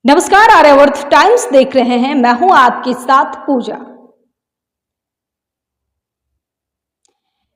नमस्कार, आर्यावर्त टाइम्स देख रहे हैं। मैं हूं आपके साथ पूजा।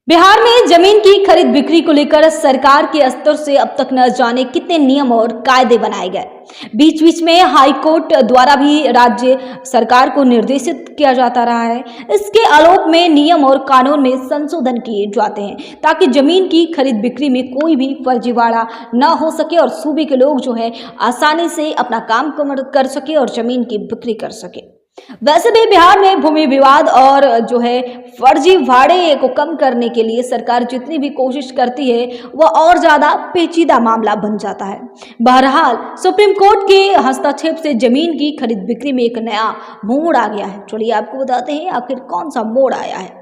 बिहार में जमीन की खरीद बिक्री को लेकर सरकार के स्तर से अब तक न जाने कितने नियम और कायदे बनाए गए। बीच बीच में हाई कोर्ट द्वारा भी राज्य सरकार को निर्देशित किया जाता रहा है। इसके आलोक में नियम और कानून में संशोधन किए जाते हैं ताकि जमीन की खरीद बिक्री में कोई भी फर्जीवाड़ा न हो सके और सूबे के लोग जो है आसानी से अपना काम कर सके और जमीन की बिक्री कर सके। वैसे भी बिहार में भूमि विवाद और जो है फर्जीवाड़े को कम करने के लिए सरकार जितनी भी कोशिश करती है वह और ज्यादा पेचीदा मामला बन जाता है। बहरहाल सुप्रीम कोर्ट के हस्तक्षेप से जमीन की खरीद बिक्री में एक नया मोड़ आ गया है। चलिए आपको बताते हैं आखिर कौन सा मोड़ आया है।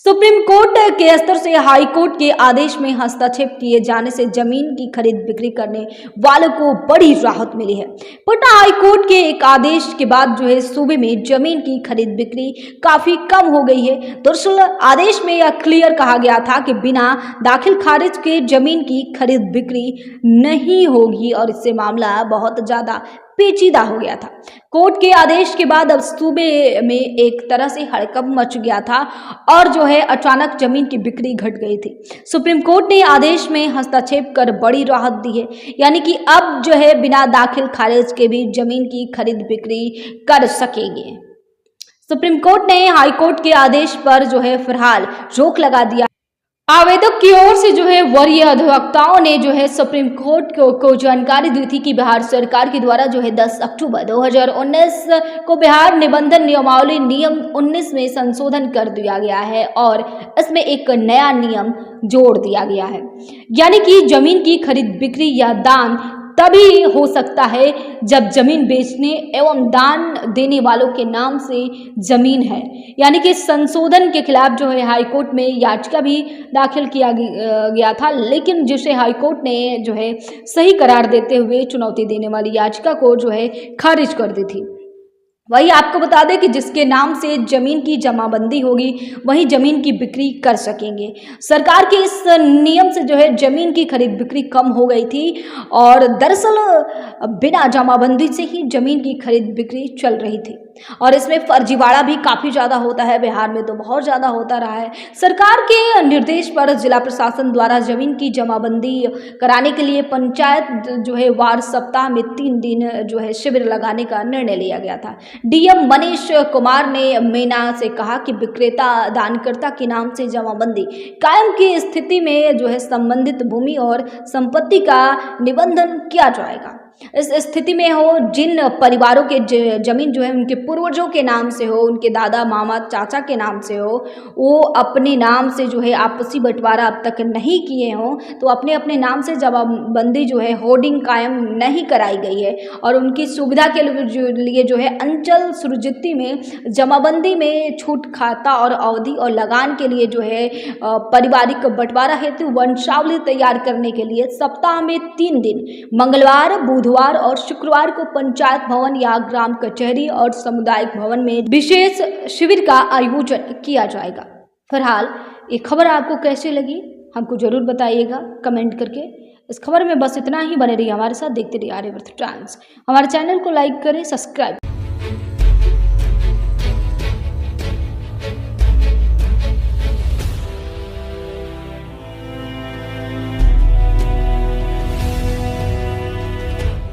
सुप्रीम कोर्ट के स्तर से हाई कोर्ट के आदेश में हस्तक्षेप किए जाने से जमीन की खरीद बिक्री करने वालों को बड़ी राहत मिली है। पटना हाई कोर्ट के एक आदेश के बाद जो है सूबे में जमीन की खरीद बिक्री काफी कम हो गई है। दरअसल आदेश में यह क्लियर कहा गया था कि बिना दाखिल खारिज के जमीन की खरीद बिक्री नहीं होगी और इससे मामला बहुत ज्यादा पेचीदा हो गया था। कोर्ट के आदेश के बाद अब सूबे में एक तरह से हड़कंप मच गया था और जो है अचानक जमीन की बिक्री घट गई थी। सुप्रीम कोर्ट ने आदेश में हस्तक्षेप कर बड़ी राहत दी है, यानी कि अब जो है बिना दाखिल खारिज के भी जमीन की खरीद बिक्री कर सकेंगे। सुप्रीम कोर्ट ने हाई कोर्ट के आदेश पर जो है फिलहाल रोक लगा दिया। आवेदक की ओर से जो है वरीय अधिवक्ताओं ने जो है सुप्रीम कोर्ट को जानकारी दी थी कि बिहार सरकार के द्वारा जो है 10 अक्टूबर 2019 को बिहार निबंधन नियमावली नियम 19 में संशोधन कर दिया गया है और इसमें एक नया नियम जोड़ दिया गया है, यानी कि जमीन की खरीद बिक्री या दान तभी हो सकता है जब जमीन बेचने एवं दान देने वालों के नाम से जमीन है। यानी कि संशोधन के खिलाफ जो है हाई कोर्ट में याचिका भी दाखिल किया गया था, लेकिन जिसे हाई कोर्ट ने जो है सही करार देते हुए चुनौती देने वाली याचिका को जो है खारिज कर दी थी। वही आपको बता दें कि जिसके नाम से जमीन की जमाबंदी होगी वही जमीन की बिक्री कर सकेंगे। सरकार के इस नियम से जो है जमीन की खरीद बिक्री कम हो गई थी और दरअसल बिना जमाबंदी से ही जमीन की खरीद बिक्री चल रही थी और इसमें फर्जीवाड़ा भी काफ़ी ज़्यादा होता है। बिहार में तो बहुत ज़्यादा होता रहा है। सरकार के निर्देश पर जिला प्रशासन द्वारा जमीन की जमाबंदी कराने के लिए पंचायत जो है वार सप्ताह में 3 दिन जो है शिविर लगाने का निर्णय लिया गया था। डीएम मनीष कुमार ने मीना से कहा कि विक्रेता दानकर्ता के नाम से जमाबंदी कायम की स्थिति में जो है संबंधित भूमि और संपत्ति का निबंधन किया जाएगा। इस स्थिति में हो जिन परिवारों के जमीन जो है उनके पूर्वजों के नाम से हो, उनके दादा मामा चाचा के नाम से हो, वो अपने नाम से जो है आपसी बंटवारा अब तक नहीं किए हों तो अपने अपने नाम से जमाबंदी जो है होर्डिंग कायम नहीं कराई गई है और उनकी सुविधा के लिए जो है अंचल सुरजिती में जमाबंदी में छूट खाता और अवधि और लगान के लिए जो है पारिवारिक बंटवारा हेतु वंशावली तैयार करने के लिए सप्ताह में 3 दिन मंगलवार, बुधवार और शुक्रवार को पंचायत भवन या ग्राम कचहरी और सामुदायिक भवन में विशेष शिविर का आयोजन किया जाएगा। फिलहाल ये खबर आपको कैसे लगी हमको जरूर बताइएगा कमेंट करके। इस खबर में बस इतना ही। बने रहिए हमारे साथ, देखते रहिए आर्यावर्त टाइम्स। हमारे चैनल को लाइक करें, सब्सक्राइब